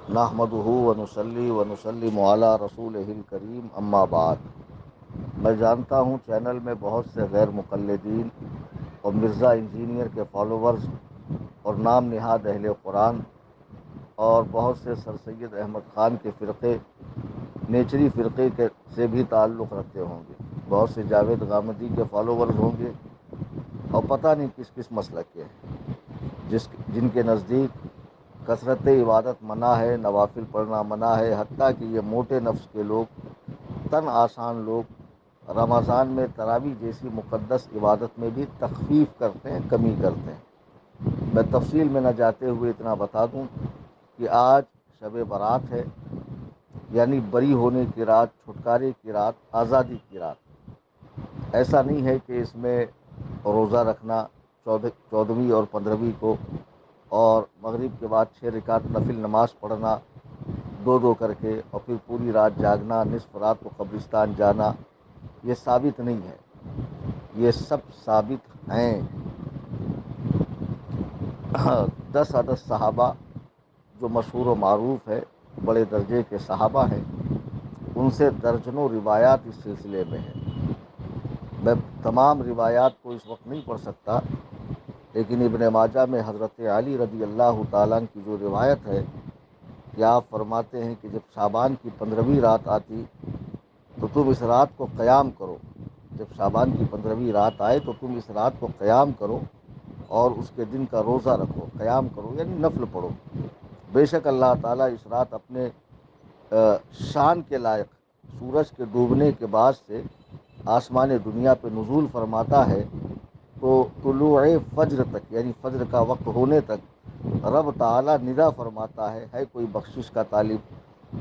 نحمدہ ونصلی ونسلم علی رسولہ الکریم اما بعد۔ میں جانتا ہوں چینل میں بہت سے غیر مقلدین اور مرزا انجینئر کے فالوورز اور نام نہاد اہل قرآن اور بہت سے سر سید احمد خان کے فرقے نیچری فرقے سے بھی تعلق رکھتے ہوں گے، بہت سے جاوید غامدی کے فالوورز ہوں گے اور پتہ نہیں کس کس مسلک کے ہیں، جن کے نزدیک کثرت عبادت منع ہے، نوافل پڑھنا منع ہے، حتیٰ کہ یہ موٹے نفس کے لوگ، تن آسان لوگ رمضان میں تراویح جیسی مقدس عبادت میں بھی تخفیف کرتے ہیں، کمی کرتے ہیں۔ میں تفصیل میں نہ جاتے ہوئے اتنا بتا دوں کہ آج شب برات ہے، یعنی بری ہونے کی رات، چھٹکارے کی رات، آزادی کی رات۔ ایسا نہیں ہے کہ اس میں روزہ رکھنا 14ویں اور 15ویں کو، اور مغرب کے بعد 6 رکعت نفل نماز پڑھنا دو دو کر کے، اور پھر پوری رات جاگنا، نصف رات کو قبرستان جانا، یہ ثابت نہیں ہے۔ یہ سب ثابت ہیں 10 عدد صحابہ جو مشہور و معروف ہے، بڑے درجے کے صحابہ ہیں، ان سے درجنوں روایات اس سلسلے میں ہیں۔ میں تمام روایات کو اس وقت نہیں پڑھ سکتا، لیکن ابن ماجہ میں حضرت علی رضی اللہ تعالیٰ عنہ کی جو روایت ہے کہ آپ فرماتے ہیں کہ جب شعبان کی 15ویں رات آتی تو تم اس رات کو قیام کرو، جب شعبان کی 15ویں رات آئے تو تم اس رات کو قیام کرو اور اس کے دن کا روزہ رکھو، قیام کرو یعنی نفل پڑھو۔ بے شک اللہ تعالیٰ اس رات اپنے شان کے لائق سورج کے ڈوبنے کے بعد سے آسمان دنیا پہ نزول فرماتا ہے تو طلوع فجر تک، یعنی فجر کا وقت ہونے تک رب تعالیٰ ندا فرماتا ہے کوئی بخشش کا طالب،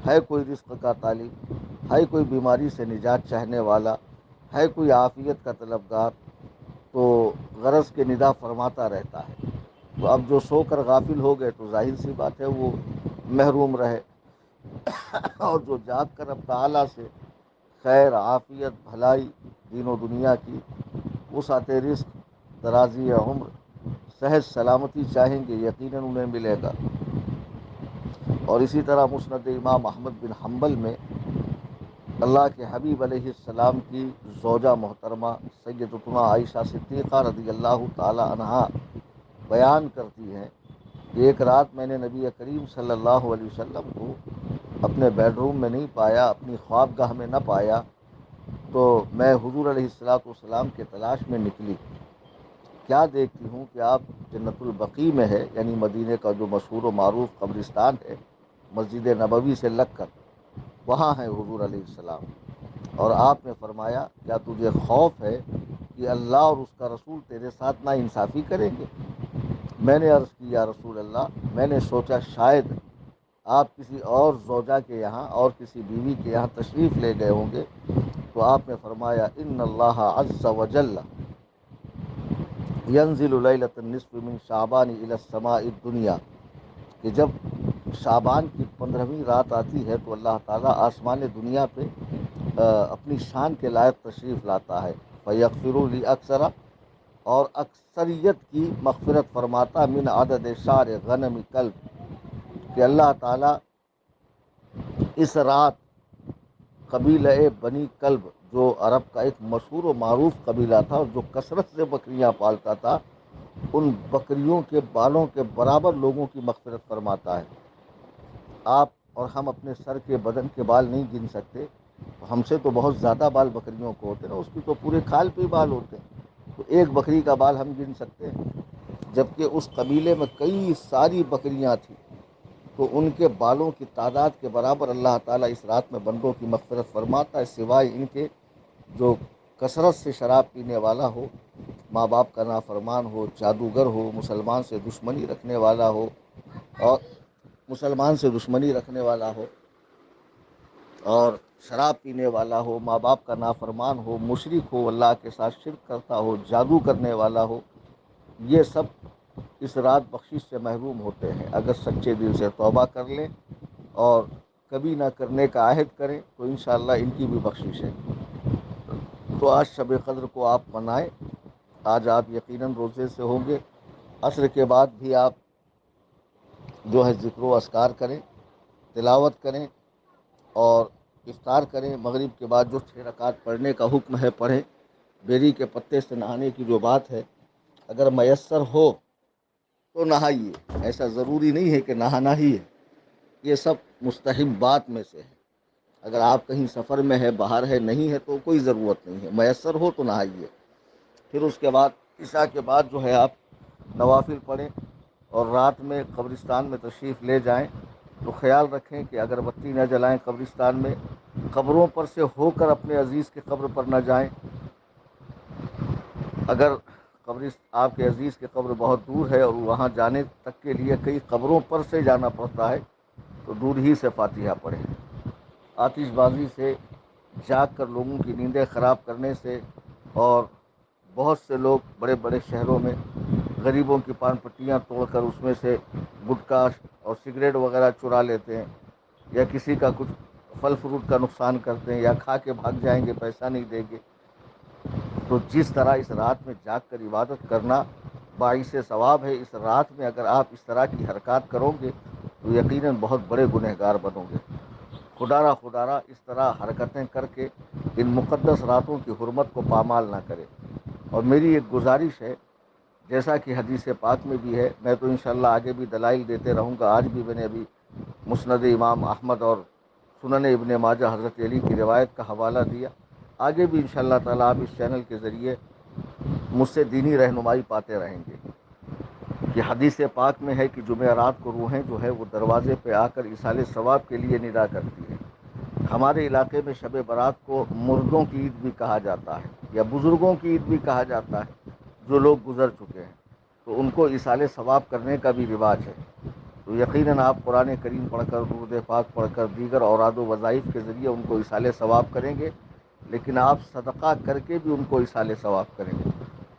ہے کوئی رزق کا طالب، ہے کوئی بیماری سے نجات چاہنے والا، ہے کوئی عافیت کا طلبگار، تو غرض کے ندا فرماتا رہتا ہے۔ تو اب جو سو کر غافل ہو گئے تو ظاہر سی بات ہے وہ محروم رہے، اور جو جاگ کر اب تعالیٰ سے خیر، عافیت، بھلائی دین و دنیا کی وسعت رزق، درازی عمر، صحت سلامتی چاہیں گے، یقیناً انہیں ملے گا۔ اور اسی طرح مسند امام احمد بن حنبل میں اللہ کے حبیب علیہ السلام کی زوجہ محترمہ سیدتنا عائشہ صدیقہ رضی اللہ تعالی عنہا بیان کرتی ہیں کہ ایک رات میں نے نبی کریم صلی اللہ علیہ وسلم کو اپنے بیڈ روم میں نہیں پایا، اپنی خوابگاہ میں نہ پایا، تو میں حضور علیہ السلام کے تلاش میں نکلی۔ کیا دیکھتی ہوں کہ آپ جنت البقیع میں ہے، یعنی مدینے کا جو مشہور و معروف قبرستان ہے مسجد نبوی سے لگ کر، وہاں ہیں حضور علیہ السلام، اور آپ نے فرمایا کیا تجھے خوف ہے کہ اللہ اور اس کا رسول تیرے ساتھ نا انصافی کریں گے؟ میں نے عرض کی یا رسول اللہ، میں نے سوچا شاید آپ کسی اور زوجہ کے یہاں اور کسی بیوی کے یہاں تشریف لے گئے ہوں گے، تو آپ نے فرمایا ان اللہ عز وجل ینزل لیلۃ النصف من شعبان الی السماء الدنیا، کہ جب شعبان کی 15ویں رات آتی ہے تو اللہ تعالیٰ آسمان دنیا پہ اپنی شان کے لائق تشریف لاتا ہے، فیغفر لاکثر، اور اکثریت کی مغفرت فرماتا، من عدد شعر غنم کلب، کہ اللہ تعالیٰ اس رات قبیلہ بنی کلب، جو عرب کا ایک مشہور و معروف قبیلہ تھا اور جو کثرت سے بکریاں پالتا تھا، ان بکریوں کے بالوں کے برابر لوگوں کی مغفرت فرماتا ہے۔ آپ اور ہم اپنے سر کے بدن کے بال نہیں گن سکتے، ہم سے تو بہت زیادہ بال بکریوں کو ہوتے ہیں، اس کی تو پورے کھال پہ ہی بال ہوتے ہیں، تو ایک بکری کا بال ہم گن سکتے ہیں، جبکہ اس قبیلے میں کئی ساری بکریاں تھیں، تو ان کے بالوں کی تعداد کے برابر اللہ تعالیٰ اس رات میں بندوں کی مغفرت فرماتا ہے، سوائے ان کے جو کثرت سے شراب پینے والا ہو، ماں باپ کا نافرمان ہو، جادوگر ہو، مسلمان سے دشمنی رکھنے والا ہو، اور اور شراب پینے والا ہو، ماں باپ کا نافرمان ہو، مشرک ہو، اللہ کے ساتھ شرک کرتا ہو، جادو کرنے والا ہو، یہ سب اس رات بخشش سے محروم ہوتے ہیں، اگر سچے دل سے توبہ کر لیں اور کبھی نہ کرنے کا عہد کریں تو انشاءاللہ ان کی بھی بخشش ہے۔ تو آج شب قدر کو آپ منائیں، آج آپ یقیناً روزے سے ہوں گے، عصر کے بعد بھی آپ جو ہے ذکر و اذکار کریں، تلاوت کریں اور افطار کریں۔ مغرب کے بعد جو 6 رکعت پڑھنے کا حکم ہے پڑھیں۔ بیری کے پتے سے نہانے کی جو بات ہے، اگر میسر ہو تو نہائیے، ایسا ضروری نہیں ہے کہ نہانا ہی ہے، یہ سب مستحبات میں سے ہے۔ اگر آپ کہیں سفر میں ہے، باہر ہے، نہیں ہے تو کوئی ضرورت نہیں ہے، میسر ہو تو نہائیے۔ پھر اس کے بعد عشاء کے بعد جو ہے آپ نوافل پڑھیں، اور رات میں قبرستان میں تشریف لے جائیں تو خیال رکھیں کہ اگر بتی نہ جلائیں قبرستان میں، قبروں پر سے ہو کر اپنے عزیز کے قبر پر نہ جائیں۔ اگر آپ کے عزیز کی قبر بہت دور ہے اور وہاں جانے تک کے لیے کئی قبروں پر سے جانا پڑتا ہے تو دور ہی سے فاتحہ پڑھیں۔ آتش بازی سے، جاگ کر لوگوں کی نیندیں خراب کرنے سے، اور بہت سے لوگ بڑے بڑے شہروں میں غریبوں کی پان پٹیاں توڑ کر اس میں سے گٹکا اور سگریٹ وغیرہ چرا لیتے ہیں، یا کسی کا کچھ پھل فروٹ کا نقصان کرتے ہیں، یا کھا کے بھاگ جائیں گے، پیسہ نہیں دیں گے۔ تو جس طرح اس رات میں جاگ کر عبادت کرنا باعث ثواب ہے، اس رات میں اگر آپ اس طرح کی حرکات کرو گے تو یقیناً بہت بڑے گنہگار بنو گے۔ خدا را اس طرح حرکتیں کر کے ان مقدس راتوں کی حرمت کو پامال نہ کرے۔ اور میری ایک گزارش ہے، جیسا کہ حدیث پاک میں بھی ہے، میں تو انشاءاللہ آگے بھی دلائل دیتے رہوں گا۔ آج بھی میں نے ابھی مسند امام احمد اور سنن ابن ماجہ حضرت علی کی روایت کا حوالہ دیا، آگے بھی انشاءاللہ تعالیٰ آپ اس چینل کے ذریعے مجھ سے دینی رہنمائی پاتے رہیں گے۔ یہ حدیث پاک میں ہے کہ جمعرات کو روحیں جو ہے وہ دروازے پہ آ کر ایصال ثواب کے لیے ندا کرتی ہے۔ ہمارے علاقے میں شب برات کو مردوں کی عید بھی کہا جاتا ہے، یا بزرگوں کی عید بھی کہا جاتا ہے، جو لوگ گزر چکے ہیں، تو ان کو ایصال ثواب کرنے کا بھی رواج ہے۔ تو یقیناً آپ قرآن کریم پڑھ کر، درود پاک پڑھ کر، دیگر اوراد و وظائف کے ذریعے ان کو ایصال ثواب کریں گے، لیکن آپ صدقہ کر کے بھی ان کو ایصال ثواب کریں گے۔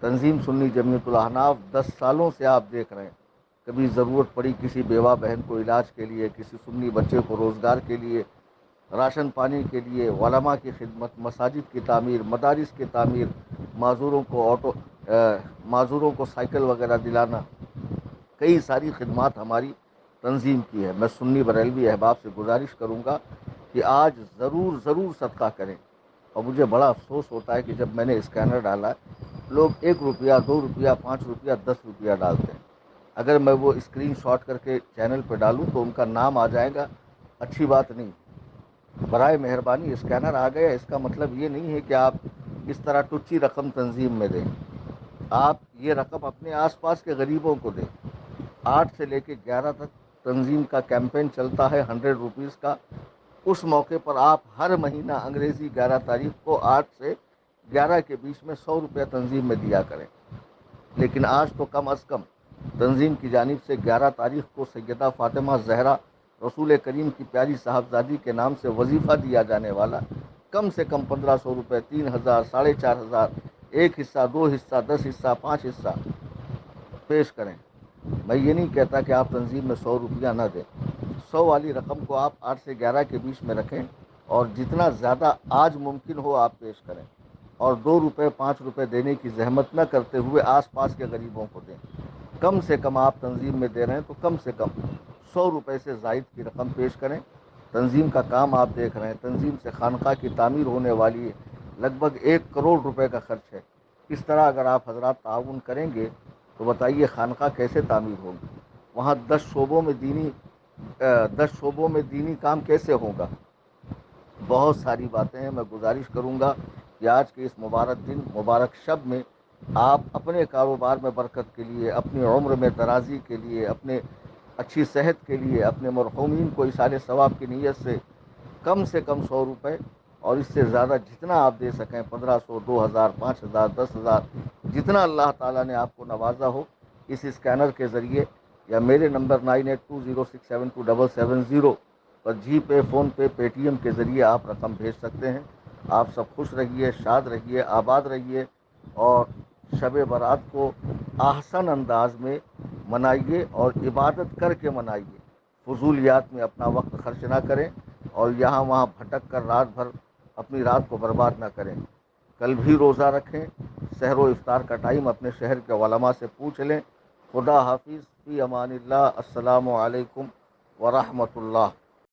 تنظیم سنی جمعیت الاحناف 10 سالوں سے آپ دیکھ رہے ہیں، کبھی ضرورت پڑی کسی بیوہ بہن کو علاج کے لیے، کسی سنی بچے کو روزگار کے لیے، راشن پانی کے لیے، علماء کی خدمت، مساجد کی تعمیر، مدارس کی تعمیر، معذوروں کو سائیکل وغیرہ دلانا، کئی ساری خدمات ہماری تنظیم کی ہے۔ میں سنی بریلوی احباب سے گزارش کروں گا کہ آج ضرور صدقہ کریں۔ اور مجھے بڑا افسوس ہوتا ہے کہ جب میں نے اسکینر ڈالا، لوگ 1 روپیہ، 2 روپیہ، 5 روپیہ، 10 روپیہ ڈالتے ہیں۔ اگر میں وہ اسکرین شاٹ کر کے چینل پہ ڈالوں تو ان کا نام آ جائے گا، اچھی بات نہیں۔ برائے مہربانی اسکینر آ گیا، اس کا مطلب یہ نہیں ہے کہ آپ اس طرح ٹچی رقم تنظیم میں دیں۔ آپ یہ رقم اپنے آس پاس کے غریبوں کو دیں۔ 8 سے لے کے 11 تک تنظیم کا کیمپین چلتا ہے 100 روپیز کا۔ اس موقع پر آپ ہر مہینہ انگریزی 11 تاریخ کو 8 سے 11 کے بیچ میں 100 روپیہ تنظیم میں دیا کریں۔ لیکن آج تو کم از کم تنظیم کی جانب سے 11 تاریخ کو سیدہ فاطمہ زہرا رسول کریم کی پیاری صاحبزادی کے نام سے وظیفہ دیا جانے والا کم سے کم 1500 روپے، 3000، 4500، 1 حصہ، 2 حصہ، 10 حصہ، 5 حصہ پیش کریں۔ میں یہ نہیں کہتا کہ آپ تنظیم میں 100 روپیہ نہ دیں، 100 والی رقم کو آپ 8 سے 11 کے بیچ میں رکھیں، اور جتنا زیادہ آج ممکن ہو آپ پیش کریں، اور 2 روپے 5 روپے دینے کی زحمت نہ کرتے ہوئے آس پاس کے غریبوں کو دیں۔ کم سے کم آپ تنظیم میں دے رہے ہیں تو کم سے کم 100 روپے سے زائد کی رقم پیش کریں۔ تنظیم کا کام آپ دیکھ رہے ہیں، تنظیم سے خانقاہ کی تعمیر ہونے والی ہے، لگ بھگ 1 کروڑ روپے کا خرچ ہے۔ اس طرح اگر آپ حضرات تعاون کریں گے تو بتائیے خانقاہ کیسے تعمیر ہوگی؟ وہاں 10 شعبوں میں دینی کام کیسے ہوگا؟ بہت ساری باتیں ہیں۔ میں گزارش کروں گا کہ آج کے اس مبارک دن، مبارک شب میں آپ اپنے کاروبار میں برکت کے لیے، اپنی عمر میں درازی کے لیے، اپنے اچھی صحت کے لیے، اپنے مرحومین کو ایصال ثواب کی نیت سے کم 100 روپے، اور اس سے زیادہ جتنا آپ دے سکیں، 1500، 2000، 5000، 10,000، جتنا اللہ تعالیٰ نے آپ کو نوازا ہو، اس اسکینر کے ذریعے یا میرے نمبر 9820672770 پر جی پے، فون پے، پے ٹی ایم کے ذریعے آپ رقم بھیج سکتے ہیں۔ آپ سب خوش رہیے، شاد رہیے، آباد رہیے، اور شب برات کو احسن انداز میں منائیے اور عبادت کر کے منائیے۔ فضولیات میں اپنا وقت خرچ نہ کریں، اور یہاں وہاں بھٹک کر رات بھر اپنی رات کو برباد نہ کریں۔ کل بھی روزہ رکھیں، سحر و افطار کا ٹائم اپنے شہر کے علماء سے پوچھ لیں۔ خدا حافظ، فی امان اللہ، السلام علیکم ورحمۃ اللہ۔